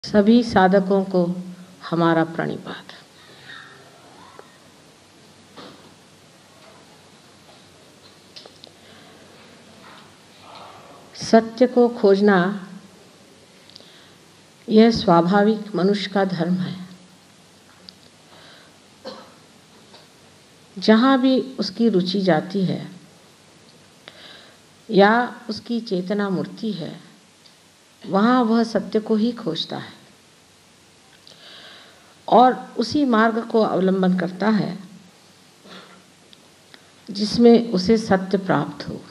सभी साधकों को हमारा प्रणिपात। सत्य को खोजना यह स्वाभाविक मनुष्य का धर्म है। जहाँ भी उसकी रुचि जाती है या उसकी चेतना मूर्ति है, वहाँ वह सत्य को ही खोजता है और उसी मार्ग को अवलंबन करता है जिसमें उसे सत्य प्राप्त हो।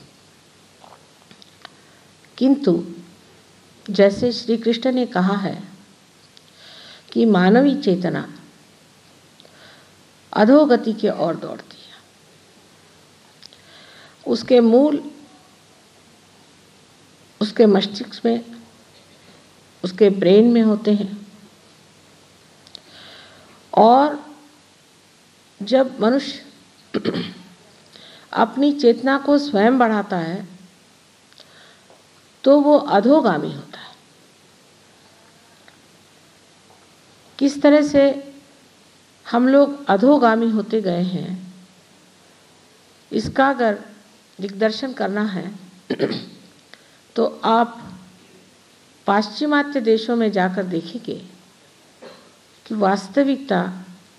किंतु जैसे श्री कृष्ण ने कहा है कि मानवी चेतना अधोगति की ओर दौड़ती है, उसके मूल उसके मस्तिष्क में, उसके ब्रेन में होते हैं। और जब मनुष्य अपनी चेतना को स्वयं बढ़ाता है तो वो अधोगामी होता है। किस तरह से हम लोग अधोगामी होते गए हैं, इसका अगर दिग्दर्शन करना है तो आप पाश्चिमात्य देशों में जाकर देखेंगे कि वास्तविकता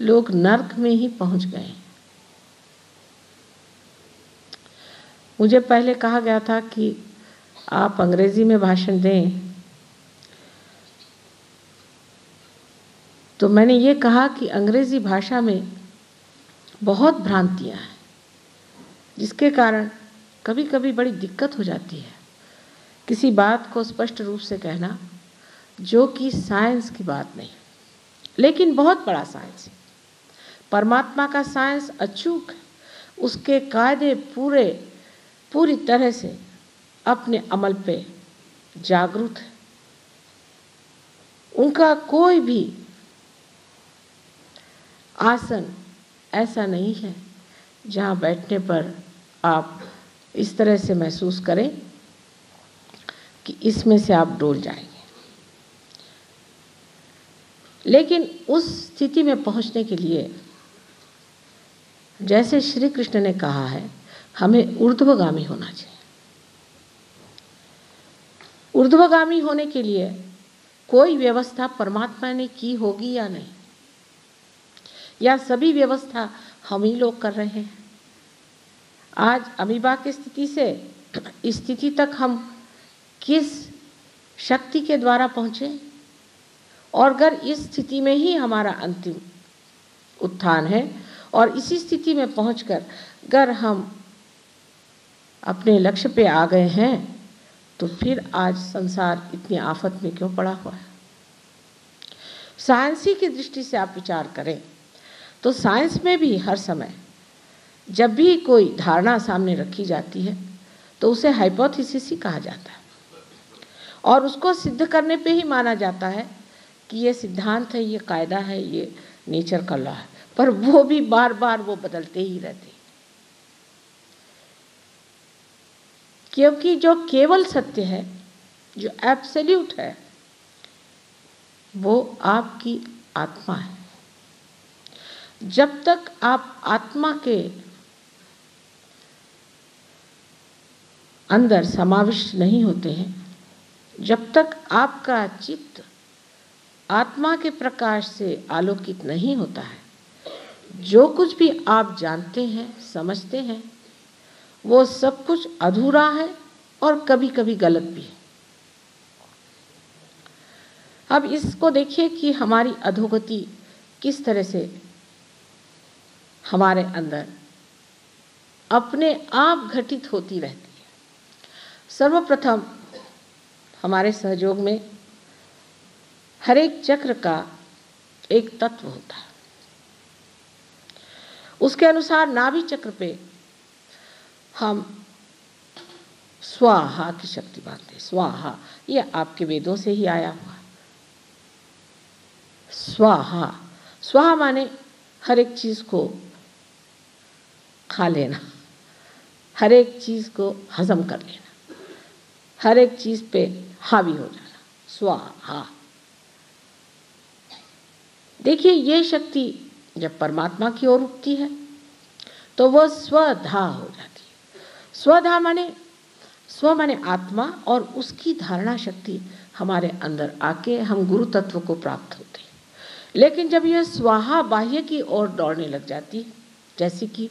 लोग नर्क में ही पहुंच गए हैं। मुझे पहले कहा गया था कि आप अंग्रेजी में भाषण दें, तो मैंने ये कहा कि अंग्रेजी भाषा में बहुत भ्रांतियां हैं, जिसके कारण कभी कभी बड़ी दिक्कत हो जाती है किसी बात को स्पष्ट रूप से कहना, जो कि साइंस की बात नहीं, लेकिन बहुत बड़ा साइंस है। परमात्मा का साइंस अचूक है, उसके कायदे पूरी तरह से अपने अमल पे जागरूक है। उनका कोई भी आसन ऐसा नहीं है जहाँ बैठने पर आप इस तरह से महसूस करें कि इसमें से आप डोल जाएंगे। लेकिन उस स्थिति में पहुंचने के लिए, जैसे श्री कृष्ण ने कहा है, हमें ऊर्ध्वगामी होना चाहिए। ऊर्ध्वगामी होने के लिए कोई व्यवस्था परमात्मा ने की होगी या नहीं, या सभी व्यवस्था हम ही लोग कर रहे हैं। आज अमीबा की स्थिति से इस स्थिति तक हम किस शक्ति के द्वारा पहुंचे, और अगर इस स्थिति में ही हमारा अंतिम उत्थान है और इसी स्थिति में पहुंचकर अगर हम अपने लक्ष्य पे आ गए हैं, तो फिर आज संसार इतनी आफत में क्यों पड़ा हुआ है। साइंसी की दृष्टि से आप विचार करें तो साइंस में भी हर समय जब भी कोई धारणा सामने रखी जाती है तो उसे हाइपोथेसिस ही कहा जाता है, और उसको सिद्ध करने पे ही माना जाता है कि ये सिद्धांत है, ये कायदा है, ये नेचर का लॉ है। पर वो भी बार बार वो बदलते ही रहते, क्योंकि जो केवल सत्य है, जो एब्सोल्यूट है, वो आपकी आत्मा है। जब तक आप आत्मा के अंदर समाविष्ट नहीं होते हैं, जब तक आपका चित्त आत्मा के प्रकाश से आलोकित नहीं होता है, जो कुछ भी आप जानते हैं, समझते हैं, वो सब कुछ अधूरा है और कभी कभी गलत भी है। अब इसको देखिए कि हमारी अधोगति किस तरह से हमारे अंदर अपने आप घटित होती रहती है। सर्वप्रथम हमारे सहयोग में हर एक चक्र का एक तत्व होता है, उसके अनुसार नाभि चक्र पे हम स्वाहा की शक्ति बांधते हैं। स्वाहा ये आपके वेदों से ही आया हुआ। स्वाहा, स्वाहा माने हर एक चीज को खा लेना, हर एक चीज को हजम कर लेना, हर एक चीज पे हावी हो जाना। स्वाहा देखिए, ये शक्ति जब परमात्मा की ओर उठती है तो वह स्वधा हो जाती है। स्वधा माने आत्मा, और उसकी धारणा शक्ति हमारे अंदर आके हम गुरु तत्व को प्राप्त होते हैं। लेकिन जब यह स्वाहा बाह्य की ओर दौड़ने लग जाती है, जैसे कि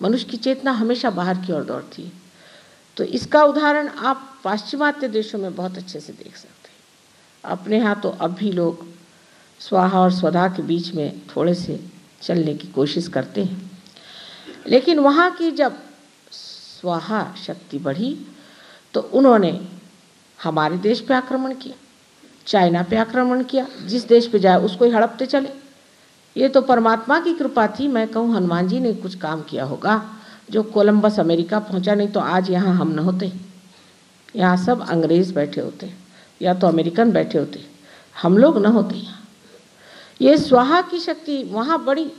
मनुष्य की चेतना हमेशा बाहर की ओर दौड़ती है, तो इसका उदाहरण आप पाश्चिमात्य देशों में बहुत अच्छे से देख सकते हैं। अपने यहाँ तो अब भी लोग स्वाहा और स्वधा के बीच में थोड़े से चलने की कोशिश करते हैं, लेकिन वहाँ की जब स्वाहा शक्ति बढ़ी तो उन्होंने हमारे देश पे आक्रमण किया, चाइना पे आक्रमण किया, जिस देश पे जाए उसको ही हड़पते चले। ये तो परमात्मा की कृपा थी। मैं कहूँ हनुमान जी ने कुछ काम किया होगा जो कोलंबस अमेरिका पहुंचा, नहीं तो आज यहाँ हम न होते। यहाँ सब अंग्रेज़ बैठे होते या तो अमेरिकन बैठे होते, हम लोग न होते यहाँ। ये स्वाहा की शक्ति वहाँ बड़ी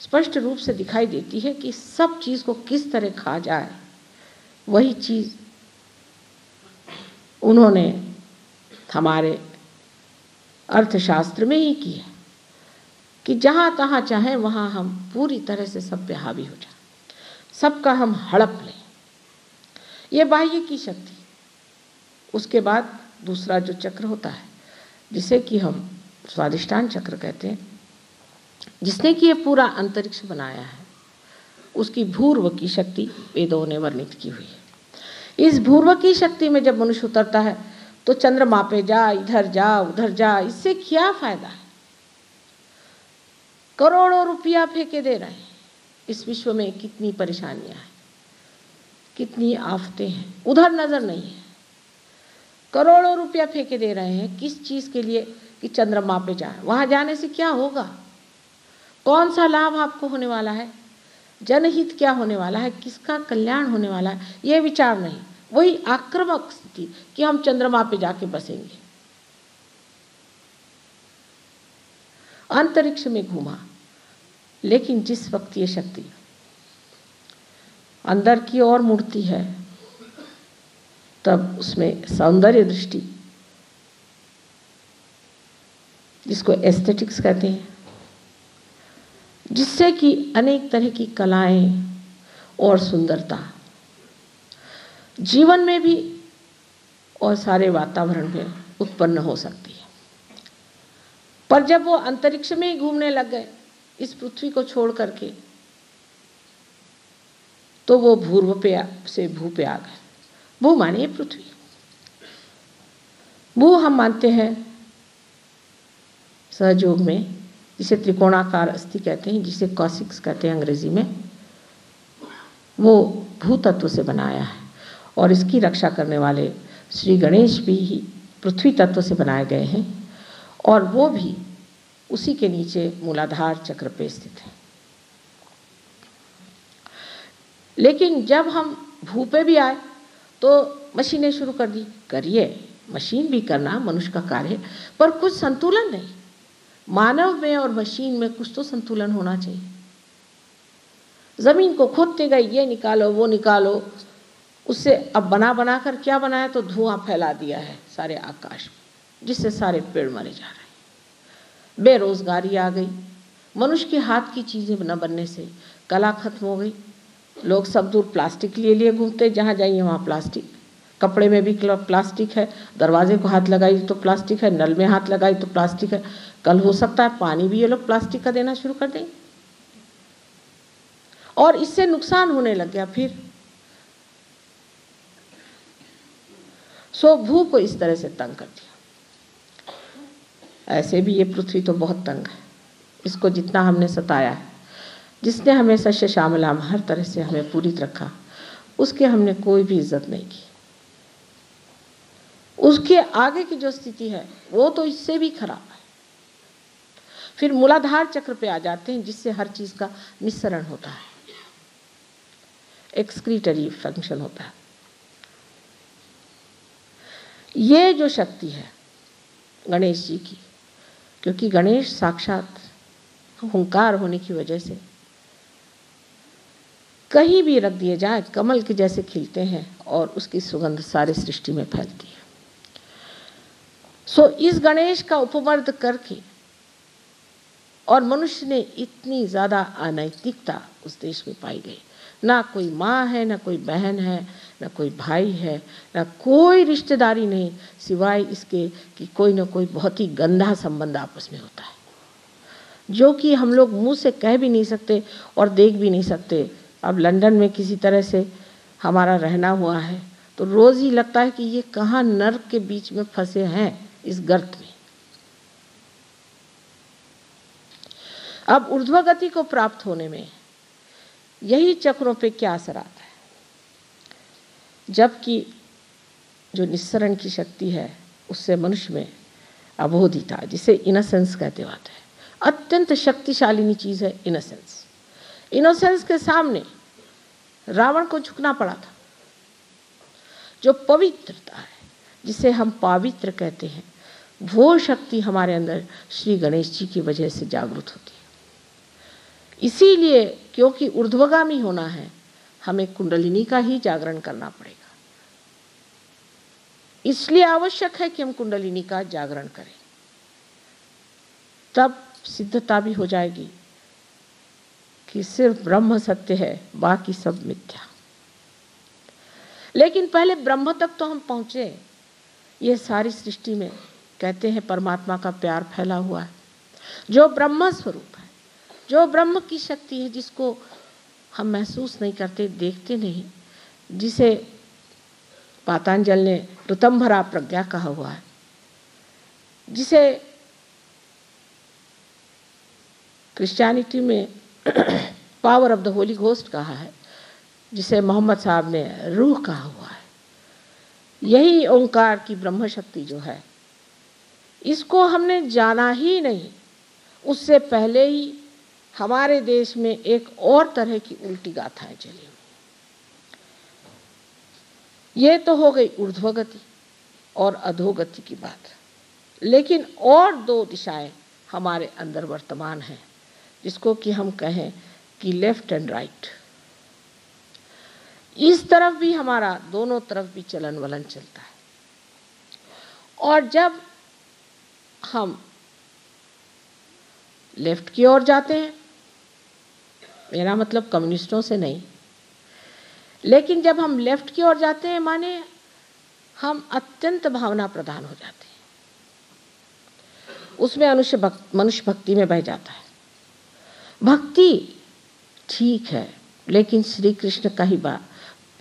स्पष्ट रूप से दिखाई देती है कि सब चीज़ को किस तरह खा जाए। वही चीज़ उन्होंने हमारे अर्थशास्त्र में ही की है कि जहाँ तहाँ चाहे वहाँ हम पूरी तरह से सब पे हावी हो जाए, सबका हम हड़प लें। ये बाह्य की शक्ति। उसके बाद दूसरा जो चक्र होता है, जिसे कि हम स्वादिष्टान चक्र कहते हैं, जिसने कि ये पूरा अंतरिक्ष बनाया है, उसकी भूर्व की शक्ति वेदों ने वर्णित की हुई है। इस भूर्व की शक्ति में जब मनुष्य उतरता है तो चंद्रमा पे जा, इधर जा, उधर जा, इससे क्या फायदा है? करोड़ों रुपया फेंके दे रहे हैं। इस विश्व में कितनी परेशानियां हैं, कितनी आफतें हैं, उधर नजर नहीं है। करोड़ों रुपया फेंके दे रहे हैं किस चीज के लिए? कि चंद्रमा पे जाए। वहां जाने से क्या होगा? कौन सा लाभ आपको होने वाला है? जनहित क्या होने वाला है? किसका कल्याण होने वाला है? ये विचार नहीं। वही आक्रामक स्थिति कि हम चंद्रमा पे जाके बसेंगे। अंतरिक्ष में घूमा, लेकिन जिस वक्त ये शक्ति अंदर की ओर मुड़ती है, तब उसमें सौंदर्य दृष्टि, जिसको एस्थेटिक्स कहते हैं, जिससे कि अनेक तरह की कलाएं और सुंदरता जीवन में भी और सारे वातावरण में उत्पन्न हो सकती है। पर जब वो अंतरिक्ष में ही घूमने लग गए इस पृथ्वी को छोड़ करके, तो वो भूर्व पे से भू पे आ गए। भू माने पृथ्वी। भू हम मानते हैं सहयोग में, जिसे त्रिकोणाकार अस्थि कहते हैं, जिसे कॉसिक्स कहते हैं अंग्रेजी में, वो भू तत्व से बनाया है। और इसकी रक्षा करने वाले श्री गणेश भी पृथ्वी तत्व से बनाए गए हैं, और वो भी उसी के नीचे मूलाधार चक्र पे स्थित है। लेकिन जब हम भू पे भी आए तो मशीनें शुरू कर दी। करिए, मशीन भी करना मनुष्य का कार्य है, पर कुछ संतुलन नहीं। मानव में और मशीन में कुछ तो संतुलन होना चाहिए। जमीन को खोदते गए, ये निकालो वो निकालो, उससे अब बना कर क्या बनाया? तो धुआं फैला दिया है सारे आकाश में, जिससे सारे पेड़ मरे जा रहे हैं। बेरोजगारी आ गई। मनुष्य के हाथ की चीजें न बनने से कला खत्म हो गई। लोग सब दूर प्लास्टिक लिए घूमते, जहाँ जाइए वहाँ प्लास्टिक। कपड़े में भी प्लास्टिक है, दरवाजे को हाथ लगाई तो प्लास्टिक है, नल में हाथ लगाई तो प्लास्टिक है। कल हो सकता है पानी भी ये लोग प्लास्टिक का देना शुरू कर देंगे, और इससे नुकसान होने लग गया। फिर सो भू को इस तरह से तंग कर दिया। ऐसे भी ये पृथ्वी तो बहुत तंग है। इसको जितना हमने सताया है, जिसने हमें सस्य श्यामलाम हर तरह से हमें पूरित रखा, उसके हमने कोई भी इज्जत नहीं की। उसके आगे की जो स्थिति है वो तो इससे भी खराब है। फिर मूलाधार चक्र पे आ जाते हैं, जिससे हर चीज का निस्सरण होता है, एक्सक्रीटरी फंक्शन होता है। ये जो शक्ति है गणेश जी की, क्योंकि गणेश साक्षात हुंकार होने की वजह से कहीं भी रख दिए जाए कमल के जैसे खिलते हैं, और उसकी सुगंध सारे सृष्टि में फैलती है। सो इस गणेश का उपमर्द करके और मनुष्य ने इतनी ज़्यादा अनैतिकता उस देश में पाई गई। ना कोई माँ है, ना कोई बहन है, ना कोई भाई है, ना कोई रिश्तेदारी नहीं, सिवाय इसके कि कोई ना कोई बहुत ही गंदा संबंध आपस में होता है, जो कि हम लोग मुंह से कह भी नहीं सकते और देख भी नहीं सकते। अब लंदन में किसी तरह से हमारा रहना हुआ है तो रोज़ ही लगता है कि ये कहाँ नर्क के बीच में फंसे हैं, इस गर्त में। अब ऊर्ध्वगति को प्राप्त होने में यही चक्रों पे क्या असर आता है, जबकि जो निस्सरण की शक्ति है उससे मनुष्य में अबोधिता, जिसे इनोसेंस कहते होते हैं, अत्यंत शक्तिशालिनी चीज़ है इनोसेंस। इनोसेंस के सामने रावण को झुकना पड़ा था। जो पवित्रता है, जिसे हम पवित्र कहते हैं, वो शक्ति हमारे अंदर श्री गणेश जी की वजह से जागृत होती है। इसीलिए क्योंकि ऊर्ध्वगामी होना है, हमें कुंडलिनी का ही जागरण करना पड़ेगा। इसलिए आवश्यक है कि हम कुंडलिनी का जागरण करें, तब सिद्धता भी हो जाएगी कि सिर्फ ब्रह्म सत्य है, बाकी सब मिथ्या। लेकिन पहले ब्रह्म तक तो हम पहुंचे। ये सारी सृष्टि में कहते हैं परमात्मा का प्यार फैला हुआ है, जो ब्रह्म स्वरूप है, जो ब्रह्म की शक्ति है, जिसको हम महसूस नहीं करते, देखते नहीं, जिसे पातंजल ने ऋतंभरा प्रज्ञा कहा हुआ है, जिसे क्रिश्चियनिटी में power of the Holi ghost कहा है, जिसे मोहम्मद साहब ने रूह कहा हुआ है। यही ओंकार की ब्रह्म शक्ति जो है, इसको हमने जाना ही नहीं। उससे पहले ही हमारे देश में एक और तरह की उल्टी गाथाएं चली। ये तो हो गई ऊर्ध्वगति और अधोगति की बात, लेकिन और दो दिशाएं हमारे अंदर वर्तमान हैं, जिसको कि हम कहें कि लेफ्ट एंड राइट। इस तरफ भी हमारा, दोनों तरफ भी चलन वलन चलता है। और जब हम लेफ्ट की ओर जाते हैं, मेरा मतलब कम्युनिस्टों से नहीं, लेकिन जब हम लेफ्ट की ओर जाते हैं, माने हम अत्यंत भावना प्रधान हो जाते हैं, उसमें मनुष्य भक्ति में बह जाता है। भक्ति ठीक है, लेकिन श्री कृष्ण का ही बात,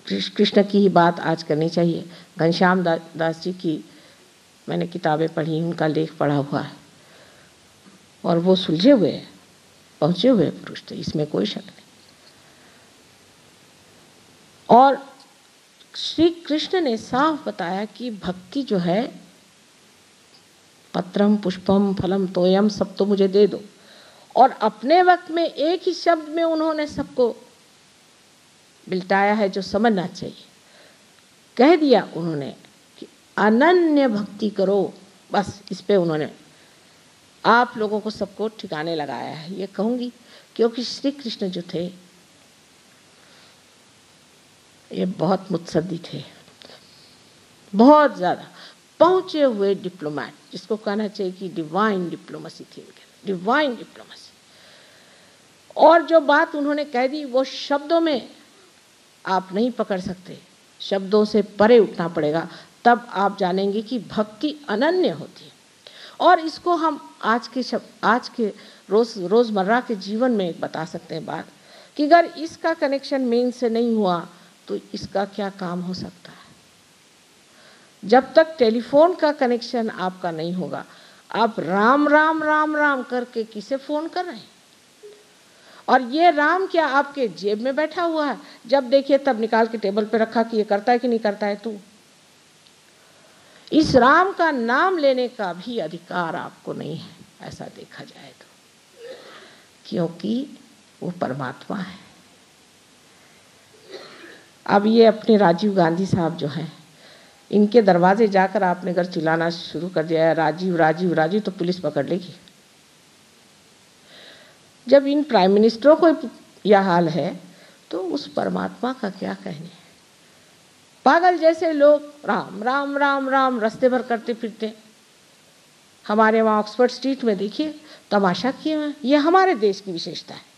कृष्ण की ही बात आज करनी चाहिए। घनश्याम दास जी की मैंने किताबें पढ़ी, उनका लेख पढ़ा हुआ है, और वो सुलझे हुए हैं, पहुंचे हुए पुरुष थे, इसमें कोई शक नहीं। और श्री कृष्ण ने साफ बताया कि भक्ति जो है, पत्रम पुष्पम फलम तोयम, सब तो मुझे दे दो। और अपने वक्त में एक ही शब्द में उन्होंने सबको बिल्टाया है, जो समझना चाहिए। कह दिया उन्होंने कि अनन्य भक्ति करो, बस इस पे उन्होंने आप लोगों को सबको ठिकाने लगाया है, ये कहूँगी, क्योंकि श्री कृष्ण जो थे ये बहुत मुत्सद्दी थे, बहुत ज़्यादा पहुँचे हुए डिप्लोमैट, जिसको कहना चाहिए कि डिवाइन डिप्लोमेसी थी उनके, डिवाइन डिप्लोमेसी। और जो बात उन्होंने कह दी वो शब्दों में आप नहीं पकड़ सकते, शब्दों से परे उठना पड़ेगा, तब आप जानेंगे कि भक्ति अनन्य होती है। और इसको हम आज के रोज़मर्रा के जीवन में बता सकते हैं बात, कि अगर इसका कनेक्शन मेन से नहीं हुआ तो इसका क्या काम हो सकता है। जब तक टेलीफोन का कनेक्शन आपका नहीं होगा, आप राम राम राम राम करके किसे फ़ोन कर रहे हैं? और ये राम क्या आपके जेब में बैठा हुआ है, जब देखिए तब निकाल के टेबल पे रखा कि ये करता है कि नहीं करता है तू? इस राम का नाम लेने का भी अधिकार आपको नहीं है, ऐसा देखा जाए तो, क्योंकि वो परमात्मा है। अब ये अपने राजीव गांधी साहब जो हैं, इनके दरवाजे जाकर आपने अगर चिल्लाना शुरू कर दिया है राजीव राजीव राजीव, तो पुलिस पकड़ लेगी। जब इन प्राइम मिनिस्टरों को यह हाल है तो उस परमात्मा का क्या कहने। पागल जैसे लोग राम राम राम राम रास्ते भर करते फिरते, हमारे वहाँ ऑक्सफोर्ड स्ट्रीट में देखिए तमाशा किए हुए हैं। ये हमारे देश की विशेषता है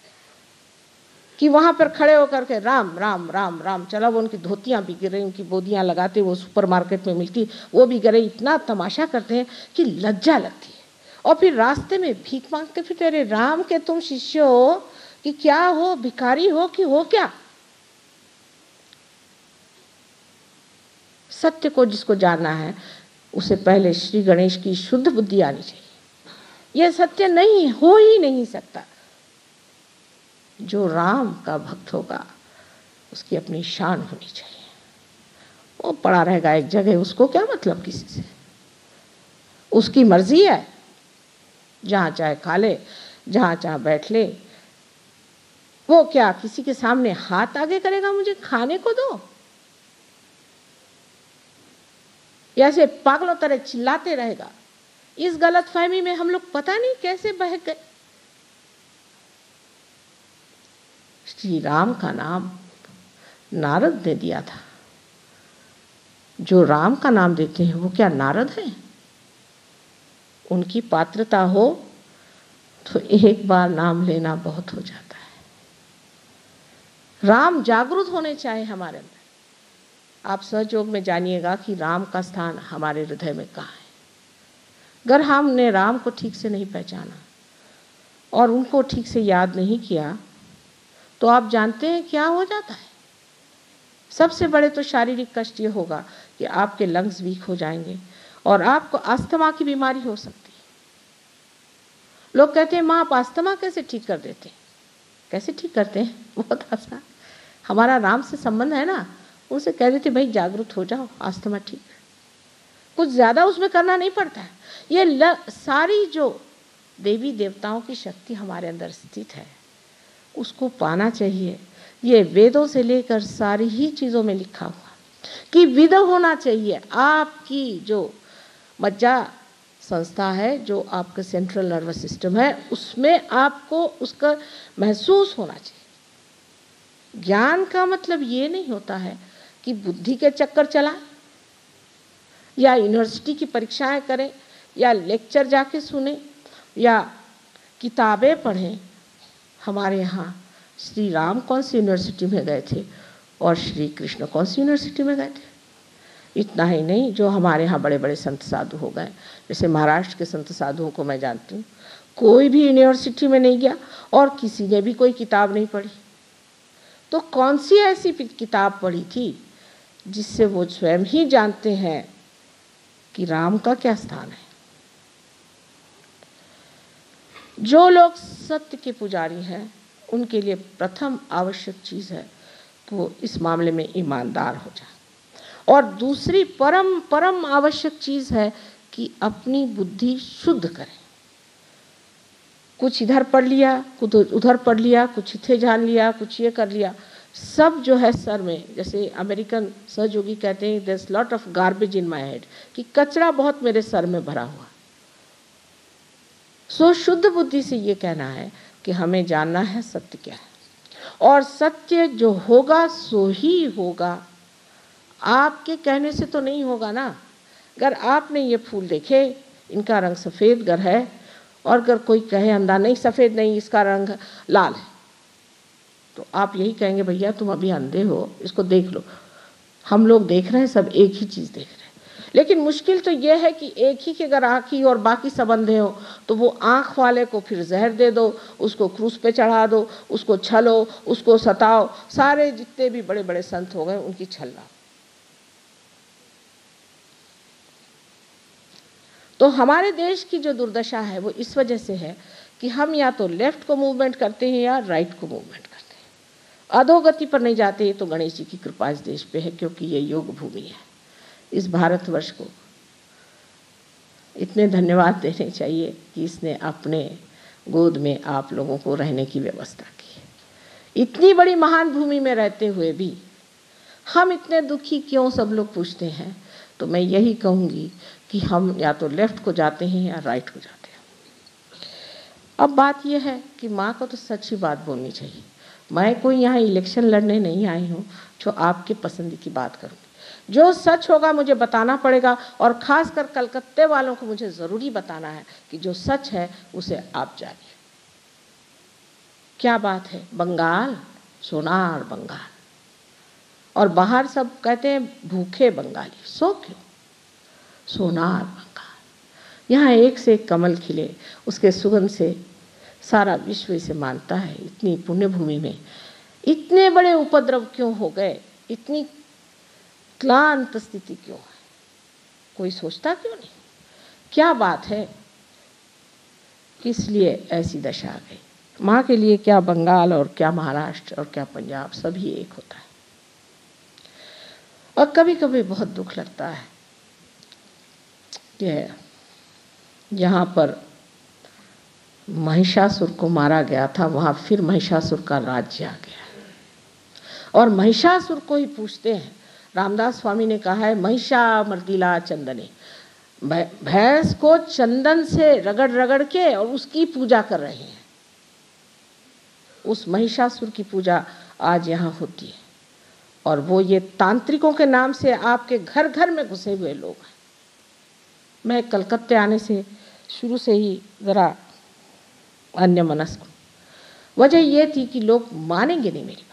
कि वहाँ पर खड़े होकर के राम राम राम राम, चला वो उनकी धोतियाँ भी गिर रही, उनकी बोदियाँ लगाते वो सुपरमार्केट में मिलती वो भी गिर रही, इतना तमाशा करते हैं कि लज्जा लगती है। और फिर रास्ते में भीख मांगते फिर, अरे राम के तुम शिष्य हो कि क्या हो, भिखारी हो कि हो क्या? सत्य को जिसको जानना है उसे पहले श्री गणेश की शुद्ध बुद्धि आनी चाहिए। यह सत्य नहीं हो ही नहीं सकता। जो राम का भक्त होगा उसकी अपनी शान होनी चाहिए। वो पड़ा रहेगा एक जगह, उसको क्या मतलब किसी से? उसकी मर्जी है, जहाँ चाहे खा ले, जहाँ चाहे बैठ ले। वो क्या किसी के सामने हाथ आगे करेगा मुझे खाने को दो? या ऐसे पागलों तरह चिल्लाते रहेगा? इस गलतफहमी में हम लोग पता नहीं कैसे बहक गए। श्री राम का नाम नारद ने दिया था। जो राम का नाम देते हैं वो क्या नारद हैं? उनकी पात्रता हो तो एक बार नाम लेना बहुत हो जाता है। राम जागृत होने चाहिए हमारे अंदर। आप सहयोग में जानिएगा कि राम का स्थान हमारे हृदय में कहाँ है। अगर हमने राम को ठीक से नहीं पहचाना और उनको ठीक से याद नहीं किया तो आप जानते हैं क्या हो जाता है। सबसे बड़े तो शारीरिक कष्ट ये होगा कि आपके लंग्स वीक हो जाएंगे और आपको अस्थमा की बीमारी हो सकती है। लोग कहते हैं माँ आप अस्थमा कैसे ठीक कर देते हैं? कैसे ठीक करते हैं? बहुत आसान, हमारा राम से संबंध है ना। उनसे कह देते भाई जागरूक हो जाओ, अस्थमा ठीक। कुछ ज़्यादा उसमें करना नहीं पड़ता है। ये सारी जो देवी देवताओं की शक्ति हमारे अंदर स्थित है उसको पाना चाहिए। ये वेदों से लेकर सारी ही चीज़ों में लिखा हुआ कि विद होना चाहिए। आपकी जो मज्जा संस्था है, जो आपका सेंट्रल नर्वस सिस्टम है, उसमें आपको उसका महसूस होना चाहिए। ज्ञान का मतलब ये नहीं होता है कि बुद्धि के चक्कर चला या यूनिवर्सिटी की परीक्षाएं करें या लेक्चर जाके सुने या किताबें पढ़ें। हमारे यहाँ श्री राम कौन सी यूनिवर्सिटी में गए थे और श्री कृष्ण कौन सी यूनिवर्सिटी में गए थे? इतना ही नहीं, जो हमारे यहाँ बड़े बड़े संत साधु हो गए, जैसे महाराष्ट्र के संत साधुओं को मैं जानती हूँ, कोई भी यूनिवर्सिटी में नहीं गया और किसी ने भी कोई किताब नहीं पढ़ी। तो कौन सी ऐसी किताब पढ़ी थी जिससे वो स्वयं ही जानते हैं कि राम का क्या स्थान है। जो लोग सत्य के पुजारी हैं उनके लिए प्रथम आवश्यक चीज़ है कि वो इस मामले में ईमानदार हो जाए, और दूसरी परम परम आवश्यक चीज़ है कि अपनी बुद्धि शुद्ध करें। कुछ इधर पढ़ लिया, कुछ उधर पढ़ लिया, कुछ इथे जान लिया, कुछ ये कर लिया, सब जो है सर में, जैसे अमेरिकन सहयोगी कहते हैं, there's lot of garbage in my head, कि कचरा बहुत मेरे सर में भरा हुआ। सो शुद्ध बुद्धि से ये कहना है कि हमें जानना है सत्य क्या है, और सत्य जो होगा सो ही होगा। आपके कहने से तो नहीं होगा ना। अगर आपने ये फूल देखे, इनका रंग सफ़ेद गर है, और अगर कोई कहे अंधा नहीं सफ़ेद नहीं, इसका रंग लाल है, तो आप यही कहेंगे भैया तुम अभी अंधे हो, इसको देख लो। हम लोग देख रहे हैं, सब एक ही चीज़ देख रहे हैं। लेकिन मुश्किल तो यह है कि एक ही के अगर आँख ही और बाकी सब अंधे हो तो वो आँख वाले को फिर जहर दे दो, उसको क्रूस पे चढ़ा दो, उसको छलो, उसको सताओ। सारे जितने भी बड़े बड़े संत हो गए उनकी छलना। तो हमारे देश की जो दुर्दशा है वो इस वजह से है कि हम या तो लेफ्ट को मूवमेंट करते हैं या राइट को मूवमेंट करते हैं। अधोगति पर नहीं जाते। तो गणेश जी की कृपा इस देश पे है, क्योंकि ये योग भूमि है। इस भारतवर्ष को इतने धन्यवाद देने चाहिए कि इसने अपने गोद में आप लोगों को रहने की व्यवस्था की। इतनी बड़ी महान भूमि में रहते हुए भी हम इतने दुखी क्यों, सब लोग पूछते हैं। तो मैं यही कहूँगी कि हम या तो लेफ्ट को जाते हैं या राइट को जाते हैं। अब बात यह है कि माँ को तो सच्ची बात बोलनी चाहिए। मैं कोई यहाँ इलेक्शन लड़ने नहीं आई हूँ जो आपके पसंद की बात करूँ। जो सच होगा मुझे बताना पड़ेगा, और खासकर कलकत्ते वालों को मुझे ज़रूरी बताना है कि जो सच है उसे आप जानिए। क्या बात है, बंगाल, सोनार बंगाल, और बाहर सब कहते हैं भूखे बंगाली, सो क्यों, सोनार बंगाल। यहाँ एक से एक कमल खिले, उसके सुगंध से सारा विश्व इसे मानता है। इतनी पुण्य भूमि में इतने बड़े उपद्रव क्यों हो गए, इतनी क्लांत स्थिति क्यों है, कोई सोचता क्यों नहीं? क्या बात है, किस लिए ऐसी दशा आ गई? माँ के लिए क्या बंगाल और क्या महाराष्ट्र और क्या पंजाब, सभी एक होता है। और कभी कभी बहुत दुख लगता है कि यहाँ पर महिषासुर को मारा गया था, वहाँ फिर महिषासुर का राज्य आ गया है, और महिषासुर को ही पूछते हैं। रामदास स्वामी ने कहा है, महिषा मर्दिला चंदने, भैंस को चंदन से रगड़ रगड़ के और उसकी पूजा कर रहे हैं। उस महिषासुर की पूजा आज यहाँ होती है, और वो ये तांत्रिकों के नाम से आपके घर घर में घुसे हुए लोग हैं। मैं कलकत्ते आने से शुरू से ही ज़रा अन्यमनस्क हूँ। वजह ये थी कि लोग मानेंगे नहीं मेरी बात,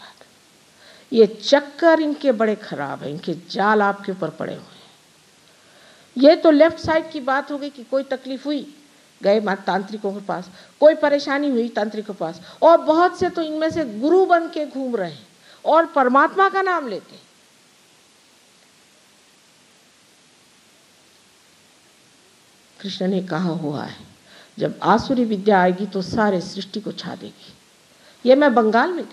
ये चक्कर इनके बड़े खराब है, इनके जाल आपके ऊपर पड़े हुए हैं। ये तो लेफ्ट साइड की बात हो गई कि कोई तकलीफ हुई गए तांत्रिकों के पास, कोई परेशानी हुई तांत्रिकों के पास, और बहुत से तो इनमें से गुरु बन के घूम रहे हैं और परमात्मा का नाम लेते हैं। कृष्ण ने कहा हुआ है, जब आसुरी विद्या आएगी तो सारे सृष्टि को छा देगी। ये मैं बंगाल में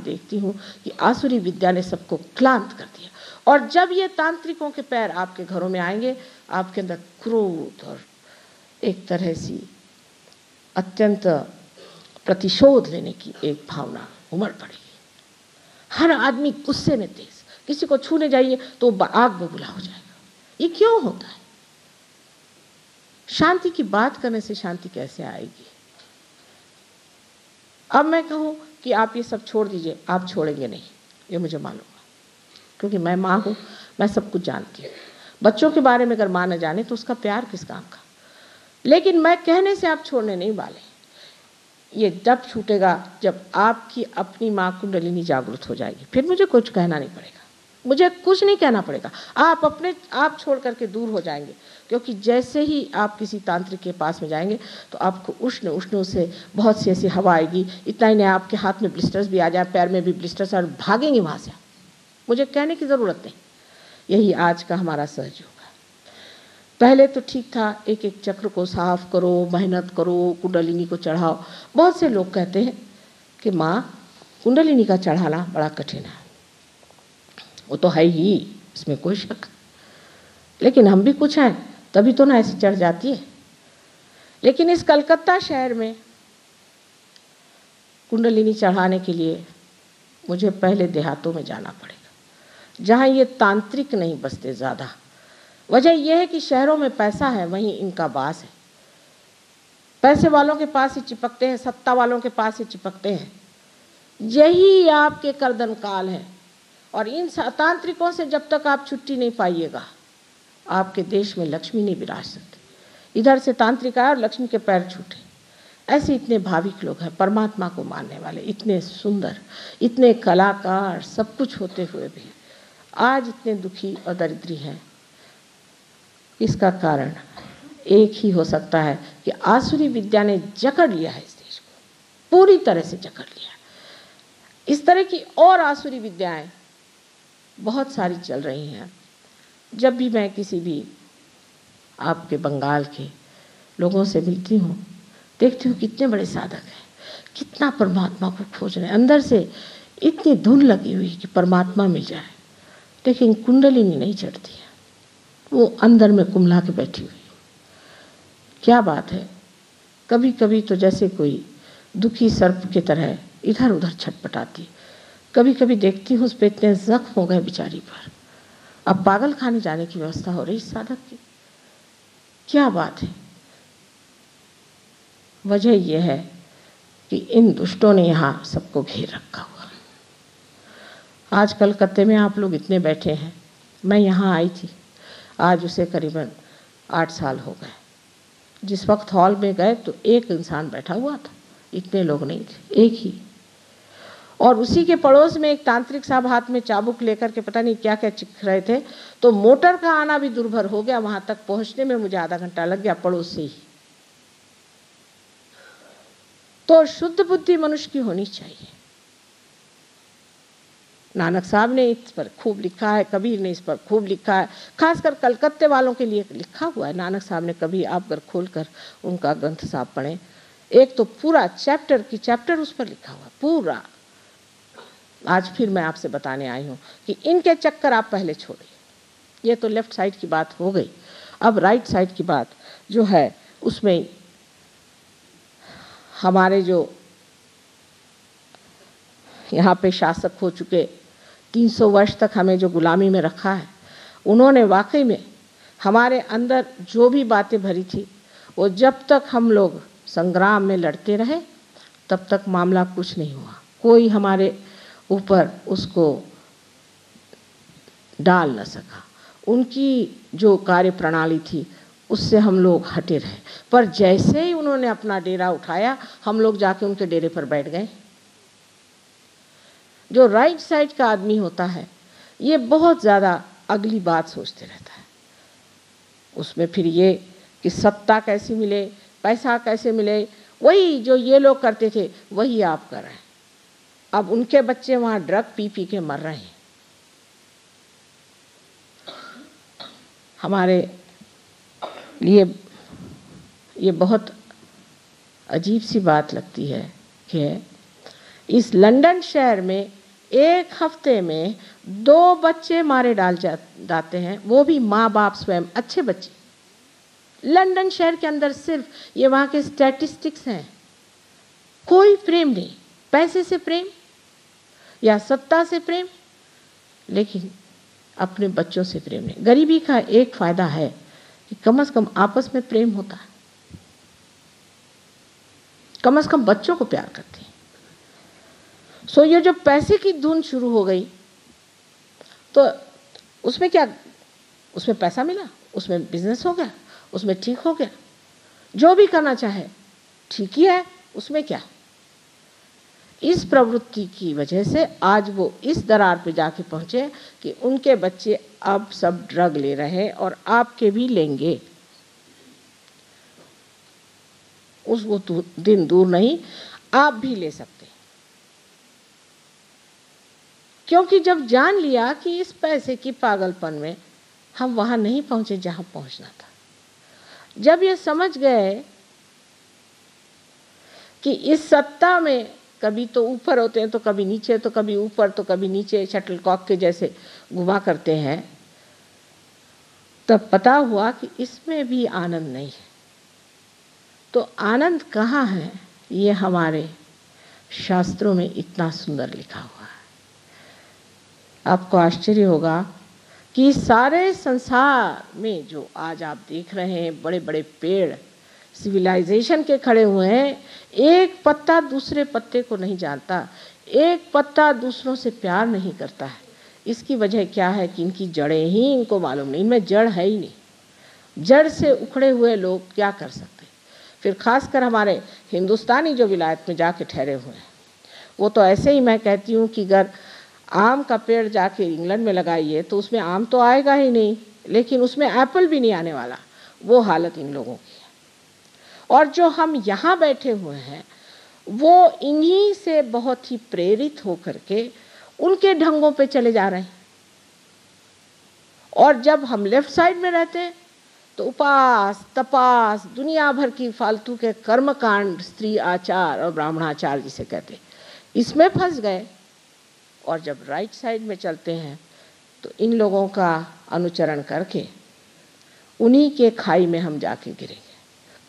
देखती हूँ कि आसुरी विद्या ने सबको क्लांत कर दिया। और जब ये तांत्रिकों के पैर आपके घरों में आएंगे, आपके अंदर क्रोध और एक तरह सी अत्यंत प्रतिशोध लेने की एक भावना उमड़ पड़ेगी। हर आदमी गुस्से में तेज, किसी को छूने जाइए तो आग बबूला हो जाएगा। ये क्यों होता है? शांति की बात करने से शांति कैसे आएगी? अब मैं कहूँ कि आप ये सब छोड़ दीजिए, आप छोड़ेंगे नहीं, ये मुझे मालूम है, क्योंकि मैं माँ हूँ, मैं सब कुछ जानती हूँ। बच्चों के बारे में अगर माँ न जाने तो उसका प्यार किस काम का? लेकिन मैं कहने से आप छोड़ने नहीं वाले। ये जब छूटेगा जब आपकी अपनी माँ कुंडलिनी जागृत हो जाएगी, फिर मुझे कुछ कहना नहीं पड़ेगा, मुझे कुछ नहीं कहना पड़ेगा। आप अपने आप छोड़ करके दूर हो जाएंगे, क्योंकि जैसे ही आप किसी तांत्रिक के पास में जाएंगे तो आपको उष्ण से बहुत सी ऐसी हवा आएगी, इतना ही नहीं आपके हाथ में ब्लिस्टर्स भी आ जाए, पैर में भी ब्लिस्टर्स, और भागेंगे वहाँ से। मुझे कहने की ज़रूरत नहीं। यही आज का हमारा सहयोग है। पहले तो ठीक था, एक एक चक्र को साफ करो, मेहनत करो, कुंडलिनी को चढ़ाओ। बहुत से लोग कहते हैं कि माँ कुंडलिनी का चढ़ाना बड़ा कठिन है। वो तो है ही, इसमें कोई शक, लेकिन हम भी कुछ हैं तभी तो ना ऐसी चढ़ जाती है। लेकिन इस कलकत्ता शहर में कुंडलिनी चढ़ाने के लिए मुझे पहले देहातों में जाना पड़ेगा, जहाँ ये तांत्रिक नहीं बसते ज़्यादा। वजह यह है कि शहरों में पैसा है, वहीं इनका वास है। पैसे वालों के पास ही चिपकते हैं, सत्ता वालों के पास ही चिपकते हैं। यही आपके कर्दन काल है, और इन तांत्रिकों से जब तक आप छुट्टी नहीं पाइएगा, आपके देश में लक्ष्मी नहीं विराज सकती। इधर से तांत्रिक आए और लक्ष्मी के पैर छूटे। ऐसे इतने भाविक लोग हैं, परमात्मा को मानने वाले, इतने सुंदर, इतने कलाकार, सब कुछ होते हुए भी आज इतने दुखी और दरिद्री हैं। इसका कारण एक ही हो सकता है कि आसुरी विद्या ने जकड़ लिया है इस देश को, पूरी तरह से जकड़ लिया। इस तरह की और आसुरी विद्याएं बहुत सारी चल रही हैं। जब भी मैं किसी भी आपके बंगाल के लोगों से मिलती हूँ, देखती हूँ कितने बड़े साधक हैं, कितना परमात्मा को खोज रहे हैं, अंदर से इतनी धुन लगी हुई कि परमात्मा मिल जाए, लेकिन कुंडलिनी नहीं चढ़ती है, वो अंदर में कुम्हला के बैठी हुई। क्या बात है, कभी कभी तो जैसे कोई दुखी सर्प की तरह इधर उधर छटपटाती। कभी कभी देखती हूँ उस पर इतने जख्म हो गए बेचारी पर, अब पागल खाने जाने की व्यवस्था हो रही इस साधक की। क्या बात है? वजह यह है कि इन दुष्टों ने यहाँ सबको घेर रखा हुआ। आज कलकत्ते में आप लोग इतने बैठे हैं, मैं यहाँ आई थी, आज उसे करीबन 8 साल हो गए। जिस वक्त हॉल में गए तो एक इंसान बैठा हुआ था, इतने लोग नहीं थे, एक ही। और उसी के पड़ोस में एक तांत्रिक साहब हाथ में चाबुक लेकर के पता नहीं क्या क्या चिख रहे थे। तो मोटर का आना भी दुर्भर हो गया, वहां तक पहुंचने में मुझे आधा घंटा लग गया, पड़ोस से ही। तो शुद्ध बुद्धि मनुष्य की होनी चाहिए। नानक साहब ने इस पर खूब लिखा है, कबीर ने इस पर खूब लिखा है, खासकर कलकत्ते वालों के लिए लिखा हुआ है। नानक साहब ने कभी आप अगर खोलकर उनका ग्रंथ साहब पढ़ें, एक तो पूरा चैप्टर की चैप्टर उस पर लिखा हुआ पूरा। आज फिर मैं आपसे बताने आई हूँ कि इनके चक्कर आप पहले छोड़िए। ये तो लेफ्ट साइड की बात हो गई, अब राइट साइड की बात जो है उसमें हमारे जो यहाँ पे शासक हो चुके, 300 वर्ष तक हमें जो गुलामी में रखा है, उन्होंने वाकई में हमारे अंदर जो भी बातें भरी थी वो जब तक हम लोग संग्राम में लड़ते रहे तब तक मामला कुछ नहीं हुआ। कोई हमारे ऊपर उसको डाल न सका। उनकी जो कार्य प्रणाली थी उससे हम लोग हटे रहे, पर जैसे ही उन्होंने अपना डेरा उठाया हम लोग जाके उनके डेरे पर बैठ गए। जो राइट साइड का आदमी होता है ये बहुत ज़्यादा अगली बात सोचते रहता है। उसमें फिर ये कि सत्ता कैसी मिले, पैसा कैसे मिले, वही जो ये लोग करते थे वही आप कर रहे हैं। अब उनके बच्चे वहाँ ड्रग पी पी के मर रहे हैं। हमारे लिए ये बहुत अजीब सी बात लगती है कि इस लंदन शहर में एक हफ्ते में 2 बच्चे मारे डाल जाते हैं, वो भी माँ बाप स्वयं, अच्छे बच्चे। लंदन शहर के अंदर सिर्फ ये वहाँ के स्टैटिस्टिक्स हैं। कोई प्रेम नहीं, पैसे से प्रेम या सत्ता से प्रेम, लेकिन अपने बच्चों से प्रेम नहीं। गरीबी का एक फायदा है कि कम से कम आपस में प्रेम होता है, कम से कम बच्चों को प्यार करते हैं। सो ये जो पैसे की धुन शुरू हो गई तो उसमें क्या, उसमें पैसा मिला, उसमें बिजनेस हो गया, उसमें ठीक हो गया, जो भी करना चाहे ठीक ही है, उसमें क्या। इस प्रवृत्ति की वजह से आज वो इस दरार पे जाके पहुंचे कि उनके बच्चे अब सब ड्रग ले रहे हैं और आपके भी लेंगे। उस वो दिन दूर नहीं, आप भी ले सकते। क्योंकि जब जान लिया कि इस पैसे की पागलपन में हम वहां नहीं पहुंचे जहां पहुंचना था, जब ये समझ गए कि इस सत्ता में कभी तो ऊपर होते हैं तो कभी नीचे, तो कभी ऊपर तो कभी नीचे, शटलकॉक के जैसे घुमा करते हैं, तब पता हुआ कि इसमें भी आनंद नहीं है। तो आनंद कहाँ है, ये हमारे शास्त्रों में इतना सुंदर लिखा हुआ है। आपको आश्चर्य होगा कि सारे संसार में जो आज आप देख रहे हैं बड़े बड़े पेड़ सिविलाइजेशन के खड़े हुए हैं, एक पत्ता दूसरे पत्ते को नहीं जानता, एक पत्ता दूसरों से प्यार नहीं करता है। इसकी वजह क्या है कि इनकी जड़ें ही इनको मालूम नहीं, इनमें जड़ है ही नहीं। जड़ से उखड़े हुए लोग क्या कर सकते। फिर खासकर हमारे हिंदुस्तानी जो विलायत में जाके ठहरे हुए हैं, वो तो ऐसे ही, मैं कहती हूँ कि अगर आम का पेड़ जाके इंग्लैंड में लगाइए तो उसमें आम तो आएगा ही नहीं, लेकिन उसमें एप्पल भी नहीं आने वाला। वो हालत इन लोगों की है। और जो हम यहाँ बैठे हुए हैं वो इन्हीं से बहुत ही प्रेरित होकर के उनके ढंगों पे चले जा रहे हैं। और जब हम लेफ्ट साइड में रहते हैं तो उपास तपास दुनिया भर की फालतू के कर्मकांड, स्त्री आचार और ब्राह्मणाचार जिसे कहते हैं, इसमें फंस गए। और जब राइट साइड में चलते हैं तो इन लोगों का अनुचरण करके उन्हीं के खाई में हम जाके गिरेंगे।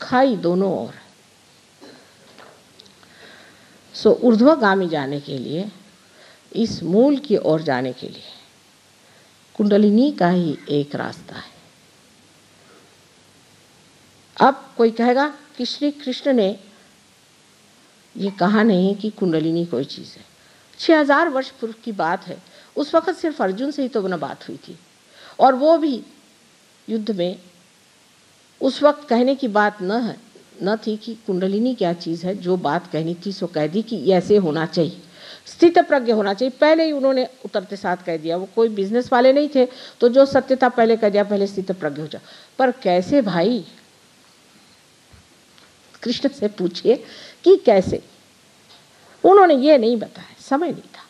खाई दोनों ओर। सो ऊर्ध्वगामी जाने के लिए, इस मूल की ओर जाने के लिए कुंडलिनी का ही एक रास्ता है। अब कोई कहेगा कि श्री कृष्ण ने ये कहा नहीं कि कुंडलिनी कोई चीज़ है। 6000 वर्ष पूर्व की बात है, उस वक़्त सिर्फ अर्जुन से ही तो ना बात हुई थी, और वो भी युद्ध में उस वक्त कहने की बात न थी कि कुंडलिनी क्या चीज़ है। जो बात कहनी थी सो कह दी कि ऐसे होना चाहिए, स्थित प्रज्ञ होना चाहिए। पहले ही उन्होंने उतरते साथ कह दिया, वो कोई बिजनेस वाले नहीं थे, तो जो सत्य था पहले कह दिया, पहले स्थित प्रज्ञ हो जाओ। पर कैसे भाई, कृष्ण से पूछिए कि कैसे। उन्होंने ये नहीं बताया, समय नहीं था,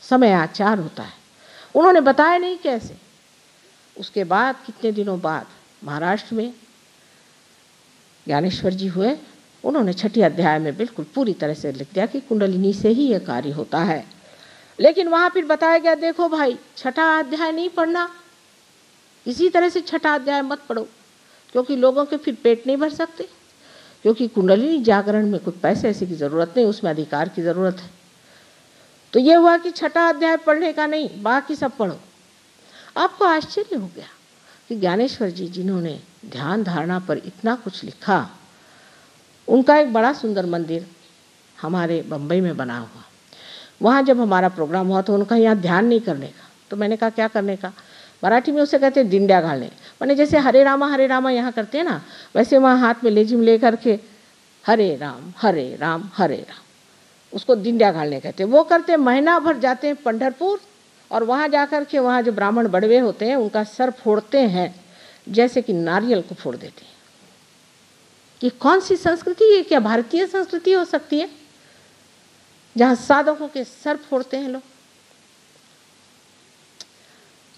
समय आचार होता है, उन्होंने बताया नहीं कैसे। उसके बाद कितने दिनों बाद महाराष्ट्र में ज्ञानेश्वर जी हुए, उन्होंने 6 अध्याय में बिल्कुल पूरी तरह से लिख दिया कि कुंडलिनी से ही यह कार्य होता है। लेकिन वहाँ फिर बताया गया, देखो भाई 6 अध्याय नहीं पढ़ना, इसी तरह से 6 अध्याय मत पढ़ो, क्योंकि लोगों के फिर पेट नहीं भर सकते, क्योंकि कुंडलिनी जागरण में कुछ पैसे ऐसे की ज़रूरत नहीं, उसमें अधिकार की ज़रूरत है। तो ये हुआ कि 6 अध्याय पढ़ने का नहीं, बाकी सब पढ़ो। आपको आश्चर्य हो गया कि ज्ञानेश्वर जी जिन्होंने ध्यान धारणा पर इतना कुछ लिखा, उनका एक बड़ा सुंदर मंदिर हमारे बम्बई में बना हुआ। वहाँ जब हमारा प्रोग्राम हुआ तो उनका यहाँ ध्यान नहीं करने का, तो मैंने कहा क्या करने का। मराठी में उसे कहते हैं दिंड्या घालने, मैंने जैसे हरे रामा यहाँ करते हैं ना, वैसे वहाँ हाथ में लेजिम ले करके हरे राम हरे राम हरे राम, उसको दिंड्या घालने कहते हैं। वो करते महीना भर जाते हैं पंढरपुर, और वहाँ जाकर के वहाँ जो ब्राह्मण बड़वे होते हैं उनका सर फोड़ते हैं जैसे कि नारियल को फोड़ देते हैं। ये कौन सी संस्कृति है? क्या भारतीय संस्कृति हो सकती है जहाँ साधकों के सर फोड़ते हैं लोग?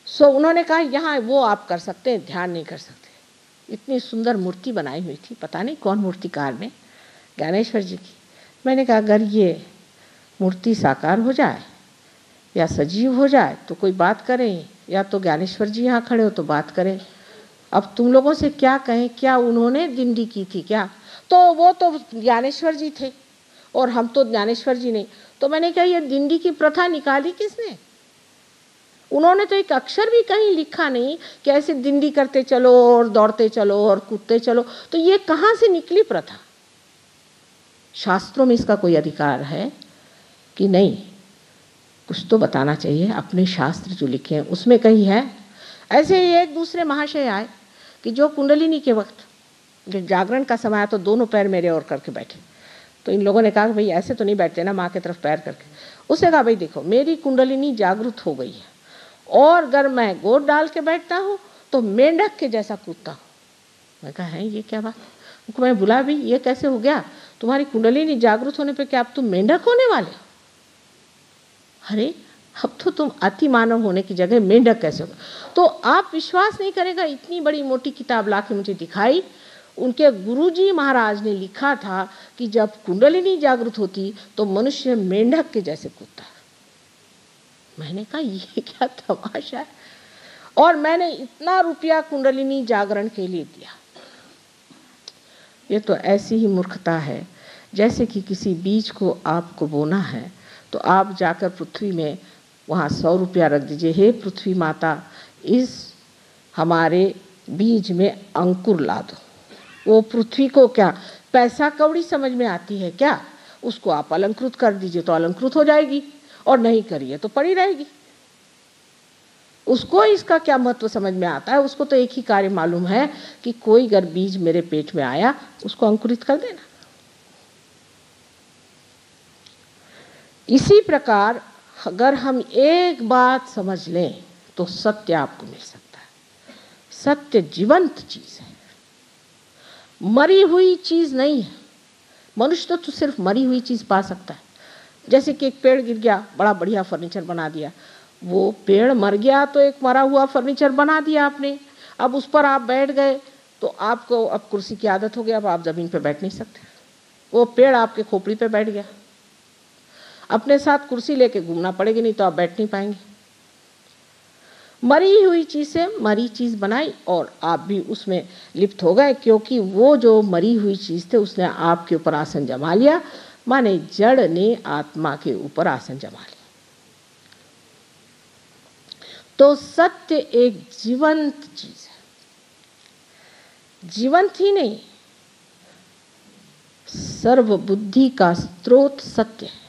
सो उन्होंने कहा यहाँ वो आप कर सकते हैं, ध्यान नहीं कर सकते। इतनी सुंदर मूर्ति बनाई हुई थी, पता नहीं कौन मूर्तिकार ने, ज्ञानेश्वर जी की। मैंने कहा अगर ये मूर्ति साकार हो जाए या सजीव हो जाए तो कोई बात करें, या तो ज्ञानेश्वर जी यहाँ खड़े हो तो बात करें। अब तुम लोगों से क्या कहें, क्या उन्होंने दिंडी की थी क्या? तो वो तो ज्ञानेश्वर जी थे और हम तो ज्ञानेश्वर जी नहीं। तो मैंने कहा ये दिंडी की प्रथा निकाली किसने? उन्होंने तो एक अक्षर भी कहीं लिखा नहीं कि ऐसे दिंडी करते चलो और दौड़ते चलो और कूदते चलो। तो ये कहाँ से निकली प्रथा? शास्त्रों में इसका कोई अधिकार है कि नहीं? कुछ तो बताना चाहिए। अपने शास्त्र जो लिखे हैं उसमें कहीं है? ऐसे ही एक दूसरे महाशय आए कि जो कुंडलिनी के वक्त जब जागरण का समय आया तो दोनों पैर मेरे ओर करके बैठे। तो इन लोगों ने कहा भाई ऐसे तो नहीं बैठते ना माँ की तरफ पैर करके। उसने कहा भाई देखो मेरी कुंडलिनी जागृत हो गई है, और अगर मैं गोद डाल के बैठता हूँ तो मेंढक के जैसा कूदता हूँ। मैं कहा है ये क्या बात? उनको मैं बुला भी, ये कैसे हो गया? तुम्हारी कुंडलिनी जागृत होने पे क्या अब तुम मेंढक होने वाले हो? अरे अब तो तुम अति मानव होने की जगह मेंढक कैसे हो? तो आप विश्वास नहीं करेगा, इतनी बड़ी मोटी किताब ला के मुझे दिखाई। उनके गुरुजी महाराज ने लिखा था कि जब कुंडलिनी जागृत होती तो मनुष्य मेंढक के जैसे कूदता। मैंने कहा ये क्या तमाशा है? और मैंने इतना रुपया कुंडलिनी जागरण के लिए दिया। ये तो ऐसी ही मूर्खता है जैसे कि किसी बीज को आपको बोना है तो आप जाकर पृथ्वी में वहाँ 100 रुपया रख दीजिए, हे पृथ्वी माता इस हमारे बीज में अंकुर ला दो। वो पृथ्वी को क्या पैसा कौड़ी समझ में आती है क्या? उसको आप अलंकृत कर दीजिए तो अलंकृत हो जाएगी, और नहीं करिए तो पड़ी रहेगी। उसको इसका क्या महत्व समझ में आता है? उसको तो एक ही कार्य मालूम है कि कोई अगर बीज मेरे पेट में आया उसको अंकुरित कर देना। इसी प्रकार अगर हम एक बात समझ लें तो सत्य आपको मिल सकता है। सत्य जीवंत चीज है, मरी हुई चीज नहीं है। मनुष्य तो सिर्फ मरी हुई चीज पा सकता है। जैसे कि एक पेड़ गिर गया, बड़ा बढ़िया फर्नीचर बना दिया, वो पेड़ मर गया तो एक मरा हुआ फर्नीचर बना दिया आपने। अब उस पर आप बैठ गए तो आपको अब कुर्सी की आदत हो गई, अब आप जमीन पे बैठ नहीं सकते। वो पेड़ आपके खोपड़ी पे बैठ गया, अपने साथ कुर्सी लेके घूमना पड़ेगी, नहीं तो आप बैठ नहीं पाएंगे। मरी हुई चीज से मरी चीज बनाई और आप भी उसमें लिप्त हो गए, क्योंकि वो जो मरी हुई चीज थे उसने आपके ऊपर आसन जमा लिया, माने जड़ ने आत्मा के ऊपर आसन जमा लिया। तो सत्य एक जीवंत चीज है, जीवंत ही नहीं, सर्वबुद्धि का स्रोत सत्य है।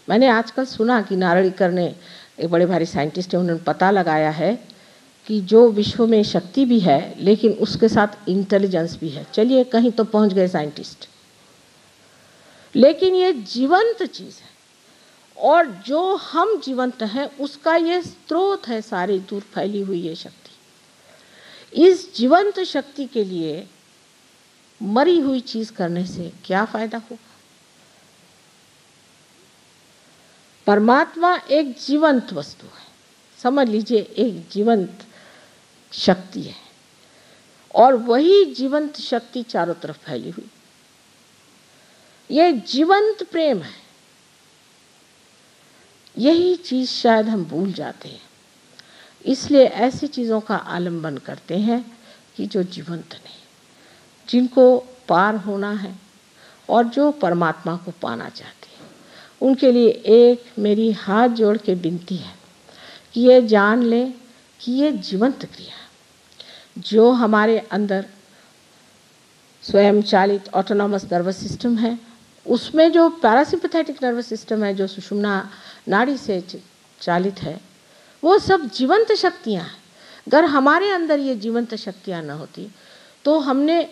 मैंने आजकल सुना कि नारळीकर ने एक बड़े भारी साइंटिस्ट हैं, उन्होंने पता लगाया है कि जो विश्व में शक्ति भी है लेकिन उसके साथ इंटेलिजेंस भी है। चलिए कहीं तो पहुंच गए साइंटिस्ट, लेकिन ये जीवंत चीज़ है और जो हम जीवंत हैं उसका ये स्रोत है सारी दूर फैली हुई ये शक्ति। इस जीवंत शक्ति के लिए मरी हुई चीज करने से क्या फायदा होगा? परमात्मा एक जीवंत वस्तु है, समझ लीजिए एक जीवंत शक्ति है और वही जीवंत शक्ति चारों तरफ फैली हुई। ये जीवंत प्रेम है। यही चीज शायद हम भूल जाते हैं, इसलिए ऐसी चीजों का आलंबन करते हैं कि जो जीवंत नहीं, जिनको पार होना है और जो परमात्मा को पाना चाहते हैं, उनके लिए एक मेरी हाथ जोड़ के विनती है कि ये जान लें कि ये जीवंत क्रिया है। जो हमारे अंदर स्वयं चालित ऑटोनॉमस नर्वस सिस्टम है, उसमें जो पैरासिम्पैथेटिक नर्वस सिस्टम है जो सुषुम्ना नाड़ी से चालित है, वो सब जीवंत शक्तियाँ हैं। अगर हमारे अंदर ये जीवंत शक्तियाँ न होती तो हमने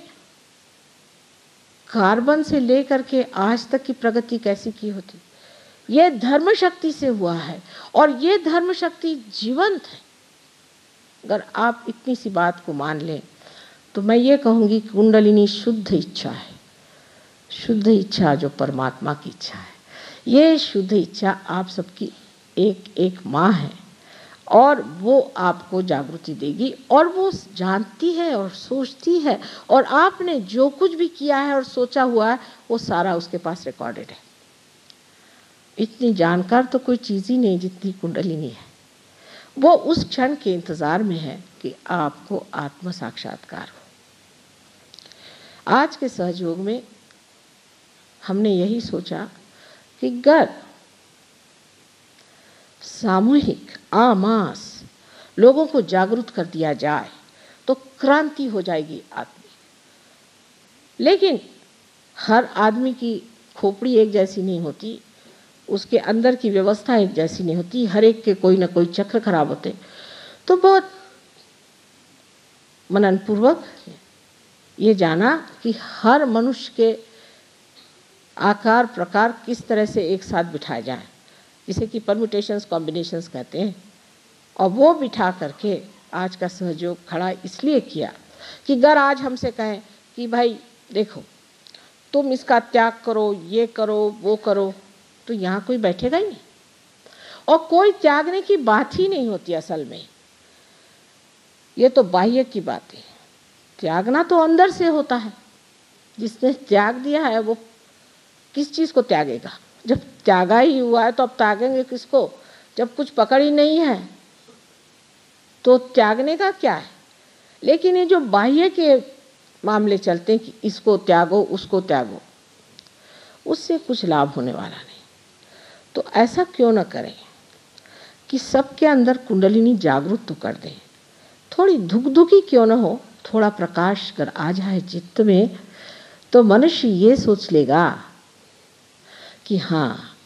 कार्बन से लेकर के आज तक की प्रगति कैसी की होती? ये धर्म शक्ति से हुआ है और ये धर्म शक्ति जीवंत है। अगर आप इतनी सी बात को मान लें तो मैं ये कहूँगी कि कुंडलिनी शुद्ध इच्छा है, शुद्ध इच्छा जो परमात्मा की इच्छा है। ये शुद्ध इच्छा आप सबकी एक एक माँ है और वो आपको जागृति देगी और वो जानती है और सोचती है और आपने जो कुछ भी किया है और सोचा हुआ है वो सारा उसके पास रिकॉर्डेड है। इतनी जानकार तो कोई चीज़ ही नहीं जितनी कुंडलिनी है। वो उस क्षण के इंतज़ार में है कि आपको आत्म साक्षात्कार हो। आज के सहयोग में हमने यही सोचा कि अगर सामूहिक आमास लोगों को जागरूक कर दिया जाए तो क्रांति हो जाएगी आदमी। लेकिन हर आदमी की खोपड़ी एक जैसी नहीं होती, उसके अंदर की व्यवस्था एक जैसी नहीं होती, हर एक के कोई ना कोई चक्र खराब होते। तो बहुत मननपूर्वक ये जाना कि हर मनुष्य के आकार प्रकार किस तरह से एक साथ बिठाए जाएं, जिसे कि परम्यूटेशंस कॉम्बिनेशंस कहते हैं, और वो बिठा करके आज का सहयोग खड़ा इसलिए किया कि अगर आज हमसे कहें कि भाई देखो तुम इसका त्याग करो, ये करो, वो करो, तो यहाँ कोई बैठेगा ही नहीं और कोई त्यागने की बात ही नहीं होती। असल में ये तो बाह्य की बात है, त्यागना तो अंदर से होता है। जिसने त्याग दिया है वो किस चीज़ को त्यागेगा? जब त्यागा ही हुआ है तो अब त्यागेंगे किसको? जब कुछ पकड़ ही नहीं है तो त्यागने का क्या है? लेकिन ये जो बाह्य के मामले चलते हैं कि इसको त्यागो, उसको त्यागो, उससे कुछ लाभ होने वाला नहीं। तो ऐसा क्यों न करें कि सबके अंदर कुंडलिनी जागरूक तो कर दें। थोड़ी धुक-धुकी क्यों न हो, थोड़ा प्रकाश अगर आ जाए चित्त में तो मनुष्य ये सोच लेगा कि हाँ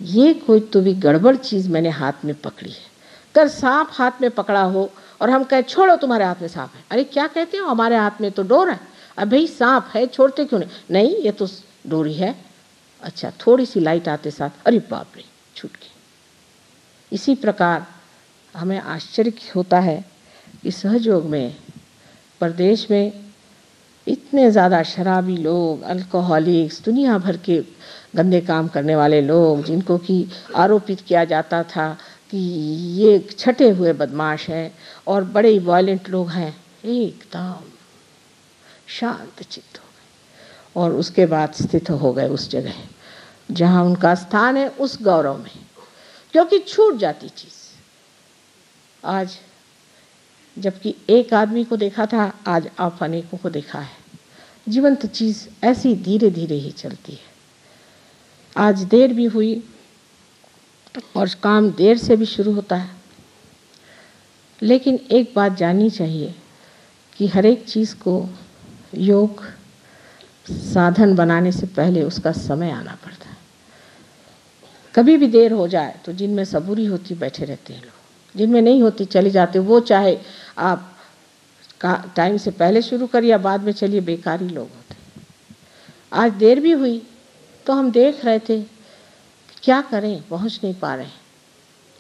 ये कोई तो भी गड़बड़ चीज़ मैंने हाथ में पकड़ी है। अगर सांप हाथ में पकड़ा हो और हम कहें छोड़ो तुम्हारे हाथ में सांप है, अरे क्या कहते हो, हमारे हाथ में तो डोर है। अब भाई सांप है, छोड़ते क्यों नहीं? नहीं ये तो डोरी है। अच्छा थोड़ी सी लाइट आते साथ अरे बाप रे छूट गई। इसी प्रकार हमें आश्चर्य होता है कि सहयोग में प्रदेश में इतने ज़्यादा शराबी लोग, अल्कोहलिक्स, दुनिया भर के गंदे काम करने वाले लोग, जिनको कि आरोपित किया जाता था कि ये छटे हुए बदमाश हैं और बड़े ही वायलेंट लोग हैं, एकदम शांत चित्त हो गए और उसके बाद स्थित हो गए उस जगह जहाँ उनका स्थान है, उस गौरव में, क्योंकि छूट जाती चीज़। आज जबकि एक आदमी को देखा था, आज आप अनेकों को देखा है। जीवंत चीज़ ऐसी धीरे धीरे ही चलती है। आज देर भी हुई और काम देर से भी शुरू होता है, लेकिन एक बात जाननी चाहिए कि हर एक चीज़ को योग साधन बनाने से पहले उसका समय आना पड़ता है। कभी भी देर हो जाए तो जिनमें सबूरी होती बैठे रहते हैं लोग, जिनमें नहीं होती चले जाते। वो चाहे आप टाइम से पहले शुरू करिए या बाद में चलिए, बेकारी लोग होते। आज देर भी हुई तो हम देख रहे थे क्या करें, पहुंच नहीं पा रहे,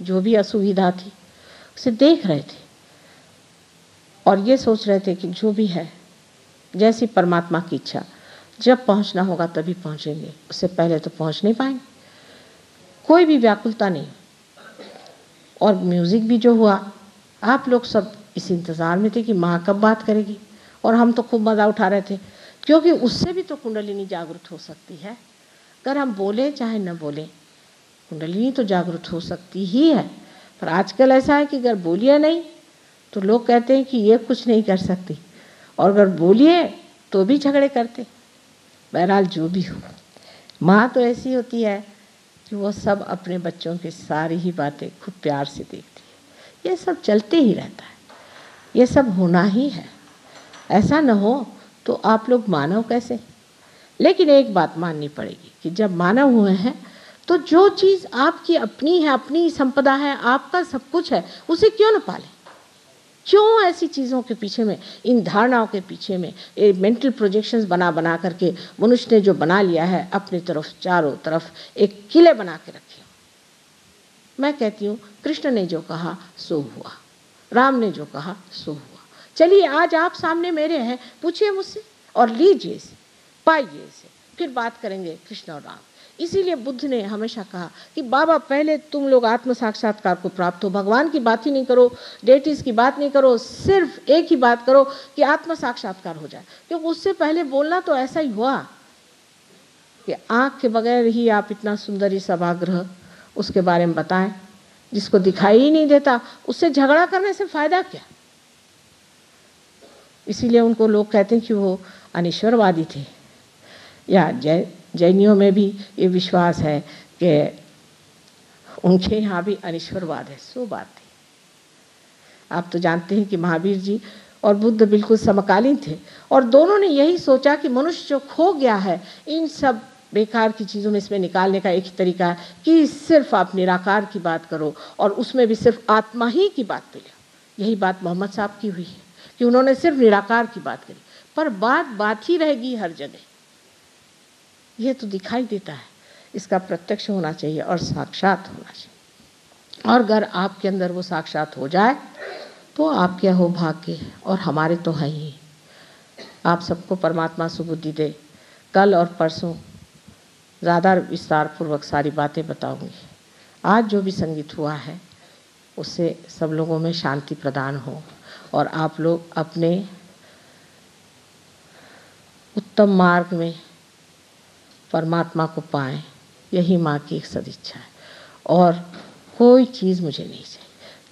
जो भी असुविधा थी उसे देख रहे थे और ये सोच रहे थे कि जो भी है जैसी परमात्मा की इच्छा, जब पहुंचना होगा तभी पहुंचेंगे, उससे पहले तो पहुंच नहीं पाएंगे। कोई भी व्याकुलता नहीं। और म्यूज़िक भी जो हुआ, आप लोग सब इस इंतज़ार में थे कि माँ कब बात करेगी, और हम तो खूब मज़ा उठा रहे थे, क्योंकि उससे भी तो कुंडलिनी जागृत हो सकती है। अगर हम बोले चाहे न बोले, कुंडलिनी तो जागृत हो सकती ही है। पर आजकल ऐसा है कि अगर बोलिए नहीं तो लोग कहते हैं कि ये कुछ नहीं कर सकती, और अगर बोलिए तो भी झगड़े करते। बहरहाल जो भी हो, माँ तो ऐसी होती है कि वो सब अपने बच्चों की सारी ही बातें खूब प्यार से देखती है। ये सब चलते ही रहता है, ये सब होना ही है। ऐसा न हो तो आप लोग मानव कैसे? लेकिन एक बात माननी पड़ेगी कि जब मानव हुए हैं तो जो चीज़ आपकी अपनी है, अपनी संपदा है, आपका सब कुछ है, उसे क्यों न पालें? क्यों ऐसी चीज़ों के पीछे में, इन धारणाओं के पीछे में, ये मेंटल प्रोजेक्शंस बना बना करके मनुष्य ने जो बना लिया है अपनी तरफ, चारों तरफ एक किले बना के रखे। मैं कहती हूँ कृष्ण ने जो कहा सो हुआ, राम ने जो कहा सो हुआ। चलिए आज आप सामने मेरे हैं, पूछिए मुझसे और लीजिए इसे, पाइए इसे, फिर बात करेंगे कृष्ण और राम। इसीलिए बुद्ध ने हमेशा कहा कि बाबा पहले तुम लोग आत्म साक्षात्कार को प्राप्त हो, भगवान की बात ही नहीं करो, डेटीज की बात नहीं करो, सिर्फ एक ही बात करो कि आत्म साक्षात्कार हो जाए। क्योंकि उससे पहले बोलना तो ऐसा ही हुआ कि आँख के बगैर ही आप इतना सुंदर ही सभागृह उसके बारे में बताएं, जिसको दिखाई ही नहीं देता, उससे झगड़ा करने से फायदा क्या? इसीलिए उनको लोग कहते हैं कि वो अनिश्वरवादी थे। या जैनियों में भी ये विश्वास है कि उनके यहाँ भी अनिश्वरवाद है। सो बात है। आप तो जानते हैं कि महावीर जी और बुद्ध बिल्कुल समकालीन थे, और दोनों ने यही सोचा कि मनुष्य जो खो गया है इन सब बेकार की चीज़ों में, इसमें निकालने का एक ही तरीका है कि सिर्फ आप निराकार की बात करो, और उसमें भी सिर्फ आत्मा ही की बात पे लो। यही बात मोहम्मद साहब की हुई है कि उन्होंने सिर्फ निराकार की बात करी, पर बात ही रहेगी हर जगह। यह तो दिखाई देता है, इसका प्रत्यक्ष होना चाहिए और साक्षात होना चाहिए। और अगर आपके अंदर वो साक्षात हो जाए तो आपके हो भाग्य, और हमारे तो हैं ही। आप सबको परमात्मा सुबुद्धि दे। कल और परसों ज़्यादा विस्तार पूर्वक सारी बातें बताऊंगी। आज जो भी संगीत हुआ है उससे सब लोगों में शांति प्रदान हो, और आप लोग अपने उत्तम मार्ग में परमात्मा को पाएं। यही माँ की एक सदिच्छा है, और कोई चीज़ मुझे नहीं चाहिए।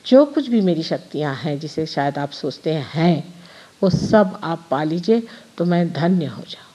जो कुछ भी मेरी शक्तियाँ हैं, जिसे शायद आप सोचते हैं वो सब आप पा लीजिए तो मैं धन्य हो जाऊँ।